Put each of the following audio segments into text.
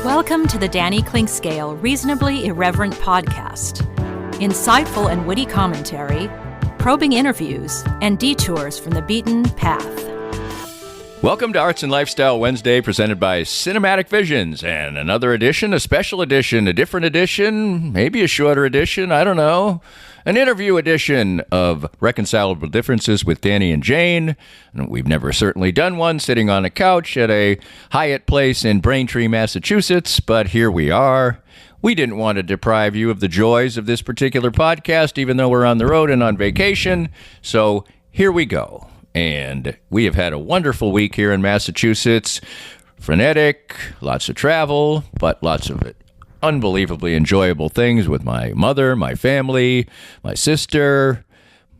Welcome to the Danny Clinkscale Reasonably Irreverent podcast. Insightful and witty commentary, probing interviews, and detours from the beaten path. Welcome to Arts and Lifestyle Wednesday, presented by Cinematic Visions, and another edition, a special edition, a different edition, maybe a shorter edition, I don't know, an interview edition of Reconcilable Differences with Danny and Jane. We've never certainly done one sitting on a couch at a Hyatt place in Braintree, Massachusetts, but here we are. We didn't want to deprive you of the joys of this particular podcast, even though we're on the road and on vacation, so here we go. And we have had a wonderful week here in Massachusetts. Frenetic, lots of travel, but lots of unbelievably enjoyable things with my mother, my family, my sister,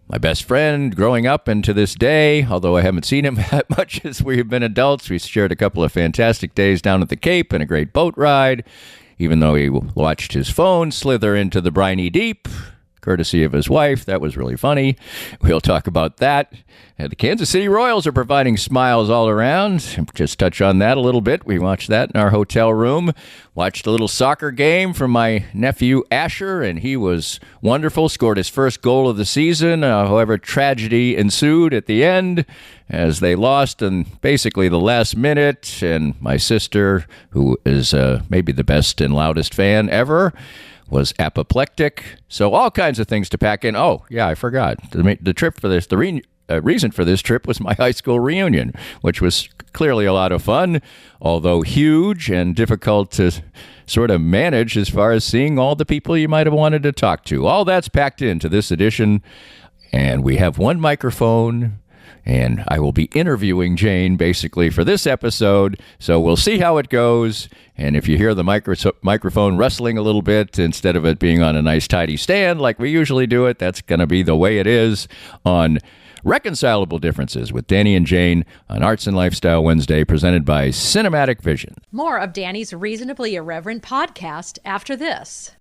my best friend growing up and to this day, although I haven't seen him that much as we've been adults. We shared a couple of fantastic days down at the Cape and a great boat ride, even though he watched his phone slither into the briny deep, courtesy of his wife. That was really funny. We'll talk about that. And the Kansas City Royals are providing smiles all around. Just touch on that a little bit. We watched that in our hotel room. Watched a little soccer game from my nephew Asher, and he was wonderful. Scored his first goal of the season. However, tragedy ensued at the end as they lost in basically the last minute. And my sister, who is maybe the best and loudest fan ever, was apoplectic. So all kinds of things to pack in. Oh, yeah, I forgot. The trip for this, reason for this trip was my high school reunion, which was clearly a lot of fun, although huge and difficult to sort of manage as far as seeing all the people you might have wanted to talk to. All that's packed into this edition, and we have one microphone, and I will be interviewing Jane basically for this episode, so we'll see how it goes. And if you hear the microphone rustling a little bit instead of it being on a nice tidy stand like we usually do it, that's going to be the way it is on Reconcilable Differences with Danny and Jane on Arts and Lifestyle Wednesday, presented by Cinematic Vision. More of Danny's Reasonably Irreverent podcast after this.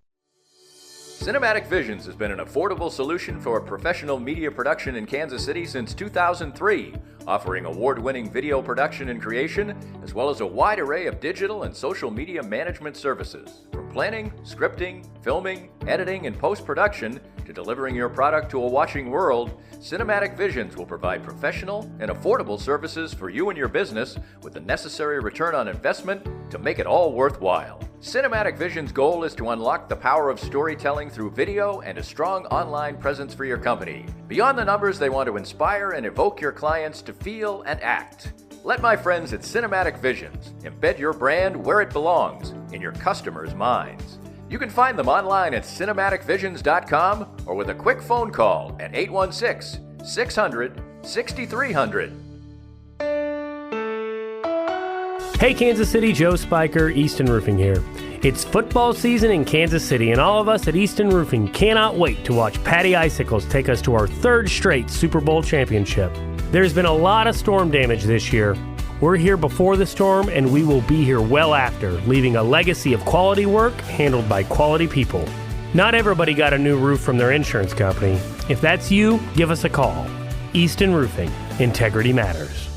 Cinematic Visions has been an affordable solution for professional media production in Kansas City since 2003, offering award-winning video production and creation, as well as a wide array of digital and social media management services. From planning, scripting, filming, editing, and post-production, to delivering your product to a watching world, Cinematic Visions will provide professional and affordable services for you and your business with the necessary return on investment to make it all worthwhile. Cinematic Vision's goal is to unlock the power of storytelling through video and a strong online presence for your company. Beyond the numbers, they want to inspire and evoke your clients to feel and act. Let my friends at Cinematic Visions embed your brand where it belongs, in your customers' minds. You can find them online at cinematicvisions.com or with a quick phone call at 816-600-6300. Hey Kansas City, Joe Spiker, Easton Roofing here. It's football season in Kansas City, and all of us at Easton Roofing cannot wait to watch Patty Icicles take us to our third straight Super Bowl championship. There's been a lot of storm damage this year. We're here before the storm, and we will be here well after, leaving a legacy of quality work handled by quality people. Not everybody got a new roof from their insurance company. If that's you, give us a call. Easton Roofing. Integrity matters.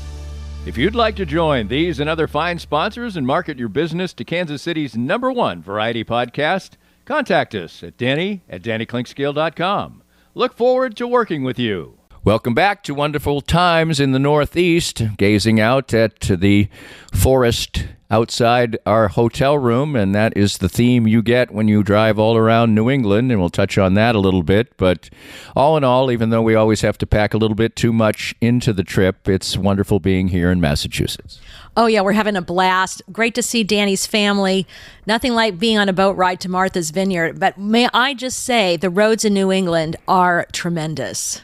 If you'd like to join these and other fine sponsors and market your business to Kansas City's #1 variety podcast, contact us at danny@dannyclinkscale.com. Look forward to working with you. Welcome back to wonderful times in the Northeast, gazing out at the forest outside our hotel room, and that is the theme you get when you drive all around New England, and we'll touch on that a little bit. But all in all, even though we always have to pack a little bit too much into the trip, it's wonderful being here in Massachusetts. Oh, yeah, we're having a blast. Great to see Danny's family. Nothing like being on a boat ride to Martha's Vineyard. But may I just say, the roads in New England are tremendous.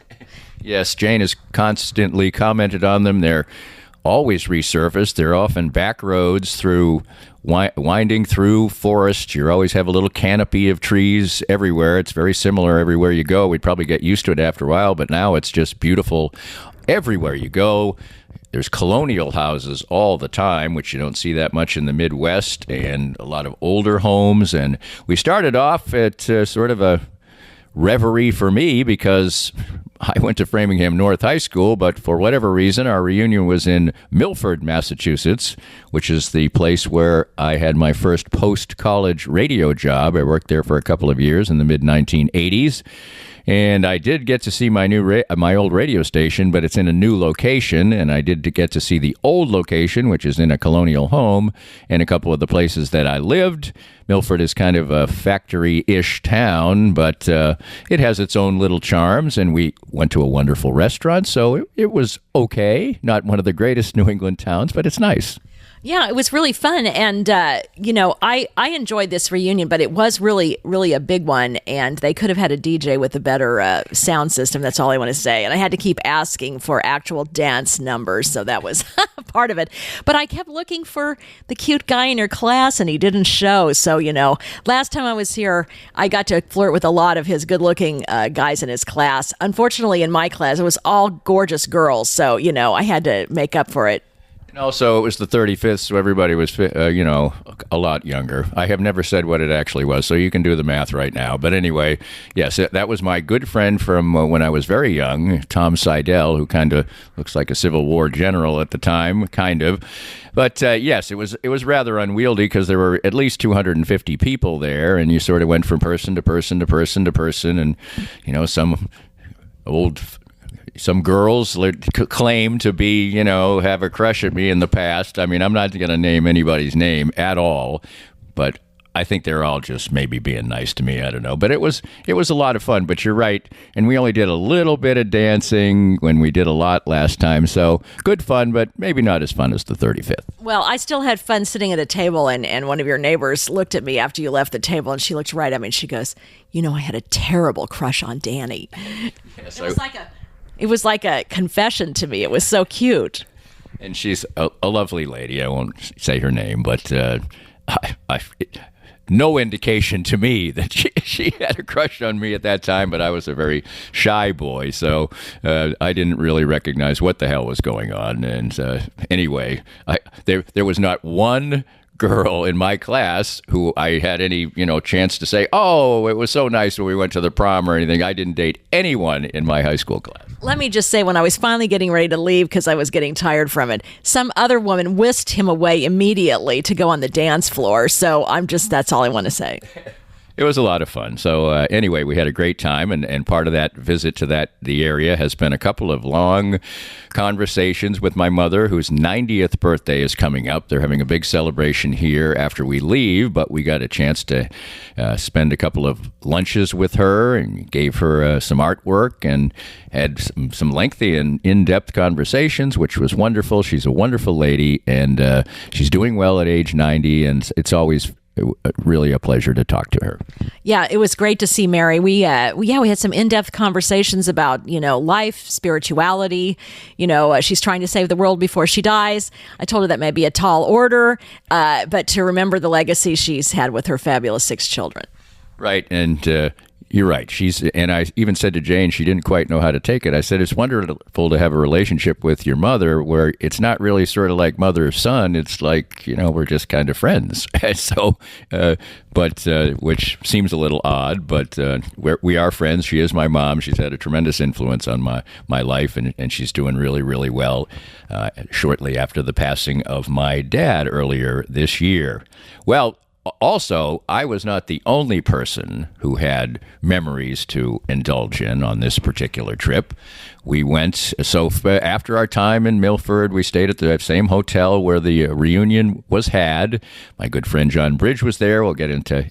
Yes, Jane has constantly commented on them. They're always resurfaced. They're often back roads through winding through forest. You always have a little canopy of trees everywhere. It's very similar everywhere you go. We'd probably get used to it after a while, but now it's just beautiful everywhere you go. There's colonial houses all the time, which you don't see that much in the Midwest, and a lot of older homes. And we started off at sort of a reverie for me because I went to Framingham North High School, but for whatever reason, our reunion was in Milford, Massachusetts, which is the place where I had my first post-college radio job. I worked there for a couple of years in the mid-1980s. And I did get to see my my old radio station, but it's in a new location. And I did get to see the old location, which is in a colonial home, and a couple of the places that I lived. Milford is kind of a factory-ish town, but it has its own little charms. And we went to a wonderful restaurant, so it was okay. Not one of the greatest New England towns, but it's nice. Yeah, it was really fun. And, I enjoyed this reunion, but it was really, really a big one. And they could have had a DJ with a better sound system. That's all I want to say. And I had to keep asking for actual dance numbers. So that was part of it. But I kept looking for the cute guy in your class, and he didn't show. So, last time I was here, I got to flirt with a lot of his good-looking guys in his class. Unfortunately, in my class, it was all gorgeous girls. So, I had to make up for it. Also, it was the 35th, so everybody was, a lot younger. I have never said what it actually was, so you can do the math right now. But anyway, yes, that was my good friend from when I was very young, Tom Seidel, who kind of looks like a Civil War general at the time, kind of. But yes, it was rather unwieldy because there were at least 250 people there, and you sort of went from person to person to person to person, and some girls claim to be, have a crush at me in the past. I mean, I'm not going to name anybody's name at all, but I think they're all just maybe being nice to me. I don't know. But it was a lot of fun. But you're right. And we only did a little bit of dancing when we did a lot last time. So good fun, but maybe not as fun as the 35th. Well, I still had fun sitting at a table, and one of your neighbors looked at me after you left the table, and she looked right at me and she goes, I had a terrible crush on Danny. Yes, It was like a confession to me. It was so cute. And she's a lovely lady. I won't say her name, but no indication to me that she had a crush on me at that time, but I was a very shy boy, so I didn't really recognize what the hell was going on. And anyway, there was not one girl in my class who I had any, chance to say, oh, it was so nice when we went to the prom or anything. I didn't date anyone in my high school class. Let me just say, when I was finally getting ready to leave because I was getting tired from it, some other woman whisked him away immediately to go on the dance floor. So that's all I want to say. It was a lot of fun. So anyway, we had a great time, and part of that visit to the area has been a couple of long conversations with my mother, whose 90th birthday is coming up. They're having a big celebration here after we leave, but we got a chance to spend a couple of lunches with her and gave her some artwork and had some lengthy and in-depth conversations, which was wonderful. She's a wonderful lady, and she's doing well at age 90, and it's always really a pleasure to talk to her. Yeah, it was great to see Mary. We had some in-depth conversations about, life, spirituality. She's trying to save the world before she dies. I told her that may be a tall order, but to remember the legacy she's had with her fabulous 6 children. Right, and you're right. And I even said to Jane, she didn't quite know how to take it. I said, it's wonderful to have a relationship with your mother where it's not really sort of like mother or son. It's like, we're just kind of friends. So, which seems a little odd, but we are friends. She is my mom. She's had a tremendous influence on my life, and she's doing really, really well shortly after the passing of my dad earlier this year. Well, also, I was not the only person who had memories to indulge in on this particular trip. We went, after our time in Milford, we stayed at the same hotel where the reunion was had. My good friend John Bridge was there. We'll get into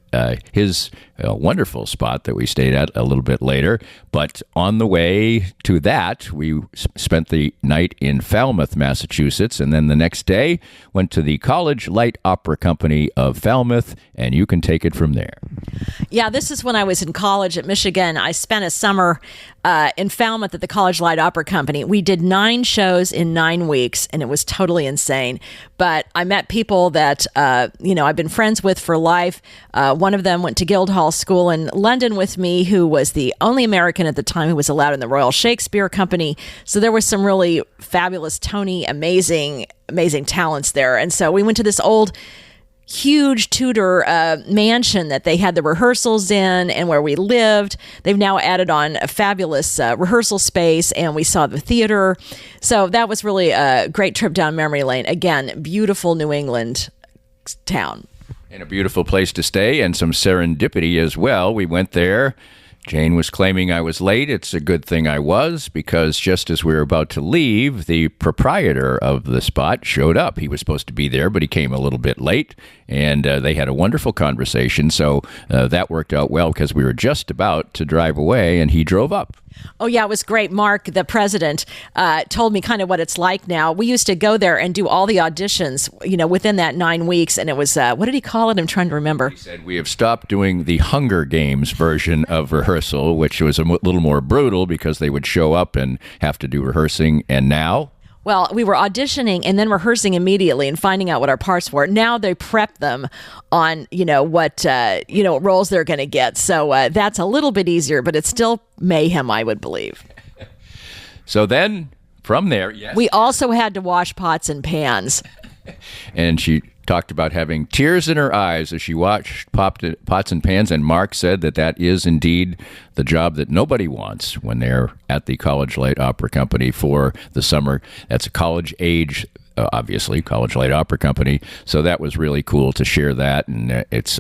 his wonderful spot that we stayed at a little bit later. But on the way to that, we spent the night in Falmouth, Massachusetts, and then the next day went to the College Light Opera Company of Falmouth, and you can take it from there. Yeah, this is when I was in college at Michigan. I spent a summer in Falmouth at the College Light Opera Company. We did 9 shows in 9 weeks, and it was totally insane. But I met people that, I've been friends with for life. One of them went to Guildhall School in London with me, who was the only American at the time who was allowed in the Royal Shakespeare Company. So there was some really fabulous, Tony, amazing talents there. And so we went to this old huge Tudor mansion that they had the rehearsals in and where we lived. They've now added on a fabulous rehearsal space, and we saw the theater. So that was really a great trip down memory lane. Again, beautiful New England town. And a beautiful place to stay, and some serendipity as well. We went there. Jane was claiming I was late. It's a good thing I was, because just as we were about to leave, the proprietor of the spot showed up. He was supposed to be there, but he came a little bit late, and they had a wonderful conversation. So that worked out well, because we were just about to drive away, and he drove up. Oh, yeah, it was great. Mark, the president, told me kind of what it's like now. We used to go there and do all the auditions, within that 9 weeks. And it was, what did he call it? I'm trying to remember. He said, we have stopped doing the Hunger Games version of rehearsal, which was a little more brutal because they would show up and have to do rehearsing. And now... Well, we were auditioning and then rehearsing immediately and finding out what our parts were. Now they prep them on, what roles they're going to get. So that's a little bit easier, but it's still mayhem, I would believe. So then from there, yes. We also had to wash pots and pans. And she talked about having tears in her eyes as she watched Pots and Pans, and Mark said that is indeed the job that nobody wants when they're at the College Light Opera Company for the summer. That's a college age, obviously, College Light Opera Company. So that was really cool to share that, and it's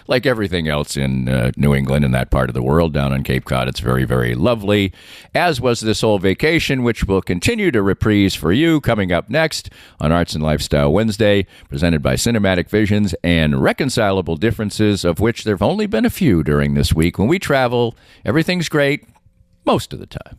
like everything else in New England and that part of the world down on Cape Cod. It's very, very lovely, as was this whole vacation, which will continue to reprise for you coming up next on Arts and Lifestyle Wednesday, presented by Cinematic Visions and Reconcilable Differences, of which there have only been a few during this week. When we travel, everything's great most of the time.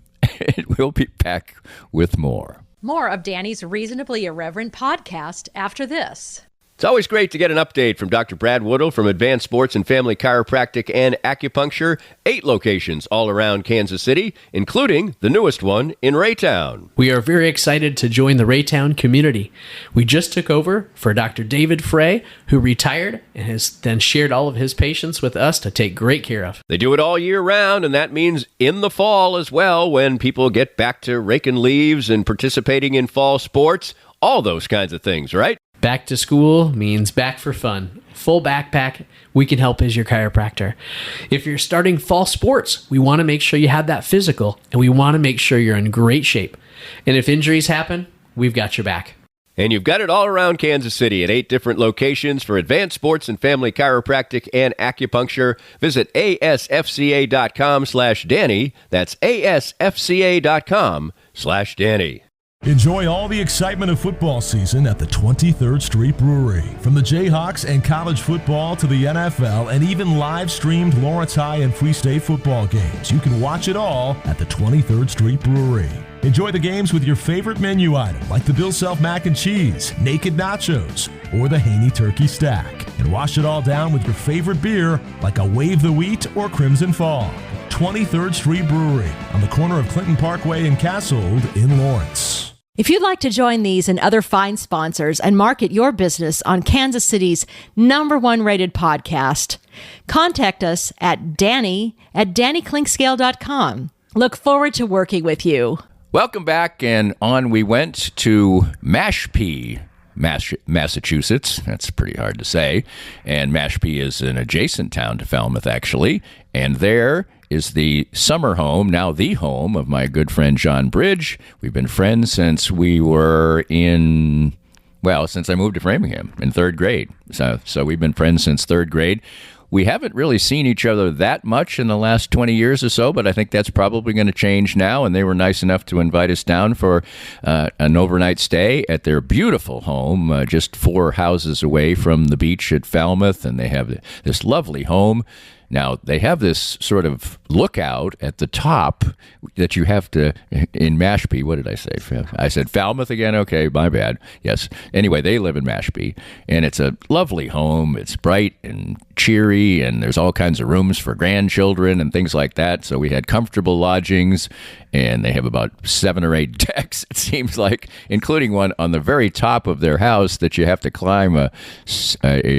We'll be back with more. More of Danny's Reasonably Irreverent podcast after this. It's always great to get an update from Dr. Brad Woodall from Advanced Sports and Family Chiropractic and Acupuncture. 8 locations all around Kansas City, including the newest one in Raytown. We are very excited to join the Raytown community. We just took over for Dr. David Frey, who retired and has then shared all of his patients with us to take great care of. They do it all year round, and that means in the fall as well, when people get back to raking leaves and participating in fall sports, all those kinds of things, right? Back to school means back for fun. Full backpack, we can help as your chiropractor. If you're starting fall sports, we want to make sure you have that physical, and we want to make sure you're in great shape. And if injuries happen, we've got your back. And you've got it all around Kansas City at 8 different locations for Advanced Sports and Family Chiropractic and Acupuncture. Visit asfca.com/Danny. That's asfca.com/Danny. Enjoy all the excitement of football season at the 23rd Street Brewery. From the Jayhawks and college football to the NFL and even live-streamed Lawrence High and Free State football games, you can watch it all at the 23rd Street Brewery. Enjoy the games with your favorite menu item like the Bill Self Mac and Cheese, Naked Nachos, or the Haney Turkey Stack. And wash it all down with your favorite beer like a Wave the Wheat or Crimson Fog. 23rd Street Brewery on the corner of Clinton Parkway and Cassold in Lawrence. If you'd like to join these and other fine sponsors and market your business on Kansas City's #1 rated podcast, contact us at Danny@DannyKlinkscale.com. Look forward to working with you. Welcome back, and on we went to Mashpee, Massachusetts. That's pretty hard to say. And Mashpee is an adjacent town to Falmouth, actually. And there is the summer home, now the home of my good friend John Bridge. We've been friends since we were since I moved to Framingham in 3rd grade. So we've been friends since 3rd grade. We haven't really seen each other that much in the last 20 years or so, but I think that's probably going to change now. And they were nice enough to invite us down for an overnight stay at their beautiful home, just 4 houses away from the beach at Falmouth. And they have this lovely home. Now, they have this sort of lookout at the top that you have to, in Mashpee, what did I say? I said Falmouth again? Okay, my bad. Yes. Anyway, they live in Mashpee, and it's a lovely home. It's bright and cheery, and there's all kinds of rooms for grandchildren and things like that. So we had comfortable lodgings, and they have about 7 or 8 decks, it seems like, including one on the very top of their house that you have to climb a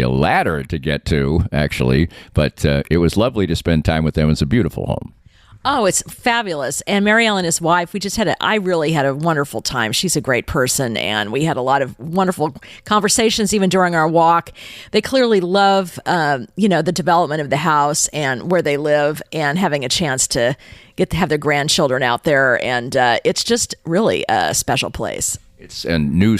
ladder to get to, actually. But it was lovely to spend time with them. It's a beautiful home. Oh, it's fabulous. And Mary Ellen, his wife, I really had a wonderful time. She's a great person, and we had a lot of wonderful conversations even during our walk. They clearly love, the development of the house and where they live, and having a chance to get to have their grandchildren out there. And it's just really a special place. It's a new